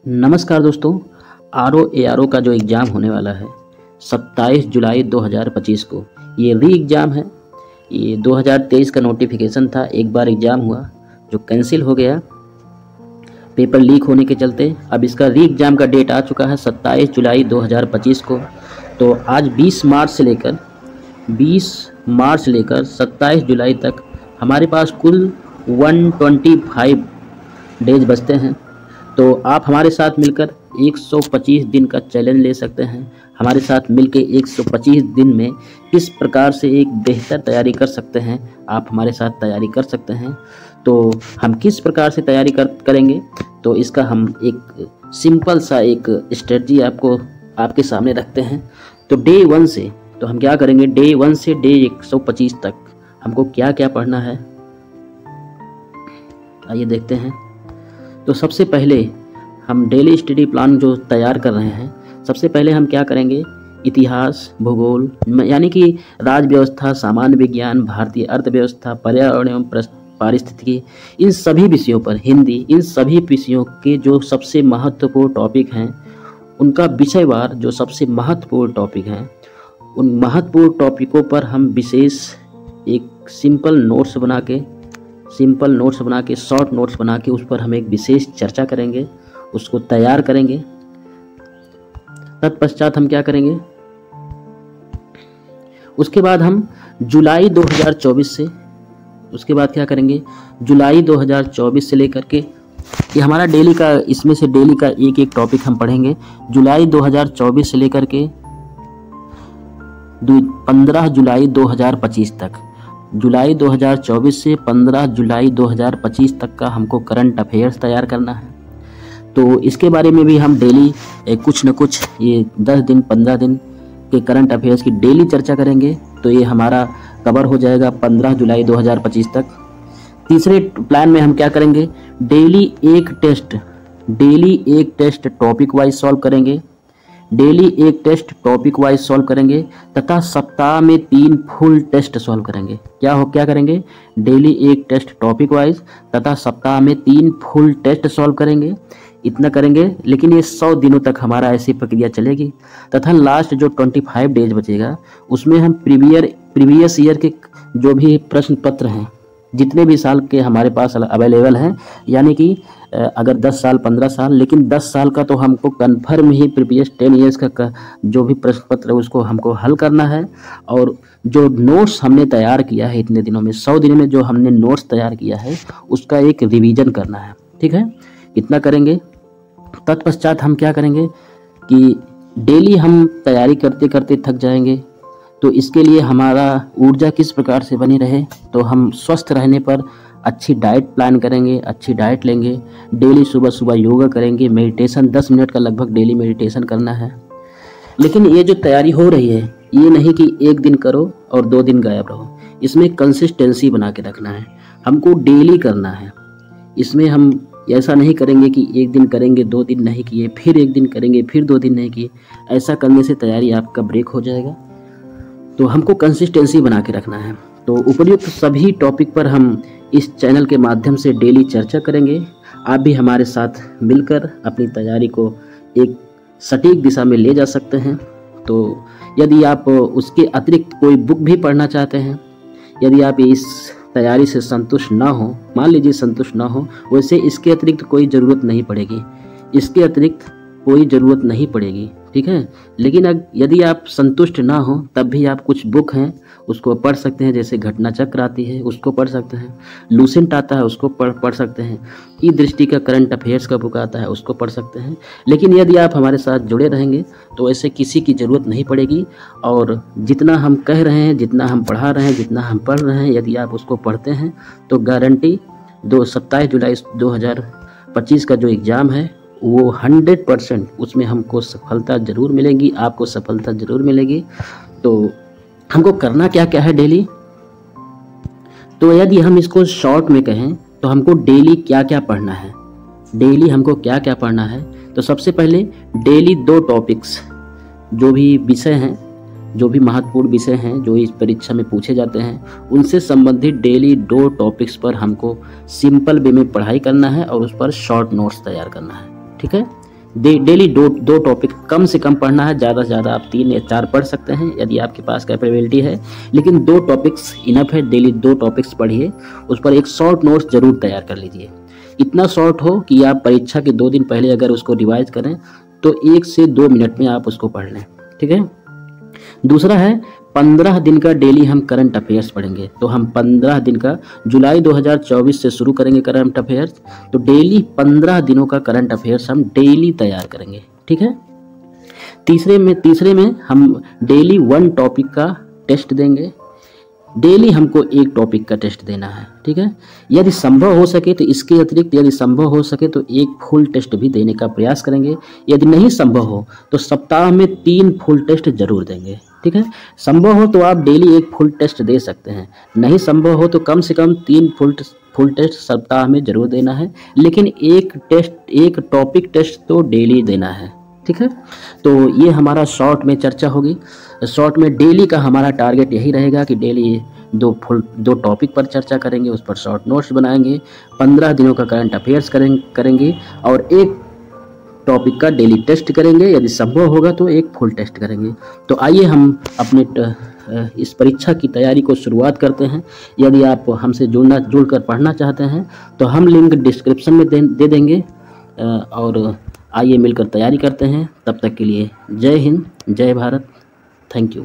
नमस्कार दोस्तों। ARO का जो एग्ज़ाम होने वाला है 27 जुलाई 2025 को, ये री एग्ज़ाम है। ये 2023 का नोटिफिकेशन था, एक बार एग्ज़ाम हुआ जो कैंसिल हो गया पेपर लीक होने के चलते। अब इसका री एग्ज़ाम का डेट आ चुका है 27 जुलाई 2025 को। तो आज 20 मार्च से लेकर 27 जुलाई तक हमारे पास कुल 125 डेज बचते हैं। तो आप हमारे साथ मिलकर 125 दिन का चैलेंज ले सकते हैं। हमारे साथ मिलकर 125 दिन में किस प्रकार से एक बेहतर तैयारी कर सकते हैं, आप हमारे साथ तैयारी कर सकते हैं। तो हम किस प्रकार से तैयारी करेंगे, तो इसका हम एक सिंपल सा एक स्ट्रेटजी आपके सामने रखते हैं। तो डे 1 से तो हम क्या करेंगे, डे 1 से डे 125 तक हमको क्या क्या पढ़ना है, आइए देखते हैं। तो सबसे पहले हम डेली स्टडी प्लान जो तैयार कर रहे हैं, सबसे पहले हम क्या करेंगे, इतिहास, भूगोल यानी कि राज्य व्यवस्था, सामान्य विज्ञान, भारतीय अर्थव्यवस्था, पर्यावरण एवं पारिस्थितिकी, इन सभी विषयों पर, हिंदी, इन सभी विषयों के जो सबसे महत्वपूर्ण टॉपिक हैं, उनका विषयवार जो सबसे महत्वपूर्ण टॉपिक हैं, उन महत्वपूर्ण टॉपिकों पर हम विशेष एक सिंपल नोट्स बना के शॉर्ट नोट्स बना के उस पर हम एक विशेष चर्चा करेंगे, उसको तैयार करेंगे। तत्पश्चात हम क्या करेंगे, उसके बाद हम जुलाई 2024 से, उसके बाद क्या करेंगे, जुलाई 2024 से लेकर के ये हमारा डेली का, इसमें से डेली का एक एक टॉपिक हम पढ़ेंगे। जुलाई 2024 से लेकर के 15 जुलाई 2025 तक, जुलाई 2024 से 15 जुलाई 2025 तक का हमको करंट अफेयर्स तैयार करना है। तो इसके बारे में भी हम डेली कुछ न कुछ ये 10 दिन 15 दिन के करंट अफेयर्स की डेली चर्चा करेंगे। तो ये हमारा कवर हो जाएगा 15 जुलाई 2025 तक। तीसरे प्लान में हम क्या करेंगे, डेली एक टेस्ट टॉपिक वाइज सॉल्व करेंगे, तथा सप्ताह में 3 फुल टेस्ट सॉल्व करेंगे। क्या करेंगे, डेली एक टेस्ट टॉपिक वाइज तथा सप्ताह में 3 फुल टेस्ट सॉल्व करेंगे। इतना करेंगे, लेकिन ये 100 दिनों तक हमारा ऐसी प्रक्रिया चलेगी। तथा लास्ट जो 25 डेज बचेगा उसमें हम प्रीवियस ईयर के जो भी प्रश्न पत्र हैं, जितने भी साल के हमारे पास अवेलेबल हैं, यानी कि अगर 10 साल 15 साल, लेकिन 10 साल का तो हमको कन्फर्म ही प्रीवियस 10 ईयर्स का जो भी प्रश्न पत्र है उसको हमको हल करना है। और जो नोट्स हमने तैयार किया है इतने दिनों में, 100 दिनों में जो हमने नोट्स तैयार किया है उसका एक रिवीजन करना है। ठीक है, इतना करेंगे। तत्पश्चात हम क्या करेंगे कि डेली हम तैयारी करते करते थक जाएंगे, तो इसके लिए हमारा ऊर्जा किस प्रकार से बनी रहे, तो हम स्वस्थ रहने पर अच्छी डाइट प्लान करेंगे, अच्छी डाइट लेंगे, डेली सुबह सुबह योगा करेंगे, मेडिटेशन 10 मिनट का लगभग डेली मेडिटेशन करना है। लेकिन ये जो तैयारी हो रही है, ये नहीं कि एक दिन करो और 2 दिन गायब रहो, इसमें कंसिस्टेंसी बना के रखना है, हमको डेली करना है। इसमें हम ऐसा नहीं करेंगे कि एक दिन करेंगे 2 दिन नहीं किए, फिर एक दिन करेंगे फिर 2 दिन नहीं किए, ऐसा करने से तैयारी आपका ब्रेक हो जाएगा। तो हमको कंसिस्टेंसी बना के रखना है। तो उपयुक्त सभी टॉपिक पर हम इस चैनल के माध्यम से डेली चर्चा करेंगे। आप भी हमारे साथ मिलकर अपनी तैयारी को एक सटीक दिशा में ले जा सकते हैं। तो यदि आप उसके अतिरिक्त कोई बुक भी पढ़ना चाहते हैं, यदि आप इस तैयारी से संतुष्ट ना हो, मान लीजिए संतुष्ट ना हो, वैसे इसके अतिरिक्त कोई ज़रूरत नहीं पड़ेगी, ठीक है। लेकिन यदि आप संतुष्ट ना हो, तब भी आप कुछ बुक हैं उसको पढ़ सकते हैं, जैसे घटना चक्र आती है उसको पढ़ सकते हैं, लूसेंट आता है उसको पढ़ सकते हैं, ई दृष्टि का करंट अफेयर्स का बुक आता है उसको पढ़ सकते हैं। लेकिन यदि आप हमारे साथ जुड़े रहेंगे तो ऐसे किसी की ज़रूरत नहीं पड़ेगी। और जितना हम कह रहे हैं, जितना हम पढ़ा रहे हैं, जितना हम पढ़ रहे हैं, यदि आप उसको पढ़ते हैं तो गारंटी 27 जुलाई 2025 का जो एग्ज़ाम है वो 100% उसमें हमको सफलता ज़रूर मिलेगी, आपको सफलता ज़रूर मिलेगी। तो हमको करना क्या क्या है डेली, तो यदि हम इसको शॉर्ट में कहें तो हमको डेली क्या क्या पढ़ना है, तो सबसे पहले डेली 2 टॉपिक्स जो भी विषय हैं, जो भी महत्वपूर्ण विषय हैं जो इस परीक्षा में पूछे जाते हैं, उनसे संबंधित डेली 2 टॉपिक्स पर हमको सिंपल वे में पढ़ाई करना है और उस पर शॉर्ट नोट्स तैयार करना है। ठीक है, डेली दो टॉपिक कम से कम पढ़ना है, ज़्यादा से ज़्यादा आप 3 या 4 पढ़ सकते हैं यदि आपके पास कैपेबिलिटी है, लेकिन 2 टॉपिक्स इनफ है। डेली 2 टॉपिक्स पढ़िए, उस पर एक शॉर्ट नोट्स जरूर तैयार कर लीजिए। इतना शॉर्ट हो कि आप परीक्षा के 2 दिन पहले अगर उसको रिवाइज करें तो 1 से 2 मिनट में आप उसको पढ़ लें, ठीक है। दूसरा है 15 दिन का डेली हम करंट अफेयर्स पढ़ेंगे। तो हम 15 दिन का जुलाई 2024 से शुरू करेंगे करंट अफेयर्स, तो डेली 15 दिनों का करंट अफेयर्स हम डेली तैयार करेंगे, ठीक है। तीसरे में हम डेली 1 टॉपिक का टेस्ट देंगे। डेली हमको 1 टॉपिक का टेस्ट देना है, ठीक है। यदि संभव हो सके तो इसके अतिरिक्त यदि संभव हो सके तो 1 फुल टेस्ट भी देने का प्रयास करेंगे। यदि नहीं संभव हो तो सप्ताह में 3 फुल टेस्ट जरूर देंगे, ठीक है। संभव हो तो आप डेली 1 फुल टेस्ट दे सकते हैं, नहीं संभव हो तो कम से कम 3 फुल टेस्ट सप्ताह में जरूर देना है, लेकिन 1 टॉपिक टेस्ट तो डेली देना है, ठीक है। तो ये हमारा शॉर्ट में चर्चा होगी। शॉर्ट में डेली का हमारा टारगेट यही रहेगा कि डेली 2 टॉपिक पर चर्चा करेंगे, उस पर शॉर्ट नोट्स बनाएंगे, 15 दिनों का करंट अफेयर्स करेंगे और 1 टॉपिक का डेली टेस्ट करेंगे। यदि संभव होगा तो 1 फुल टेस्ट करेंगे। तो आइए हम अपने इस परीक्षा की तैयारी को शुरुआत करते हैं। यदि आप हमसे जुड़कर पढ़ना चाहते हैं तो हम लिंक डिस्क्रिप्शन में दे देंगे, और आइए मिलकर तैयारी करते हैं। तब तक के लिए जय हिंद, जय भारत, थैंक यू।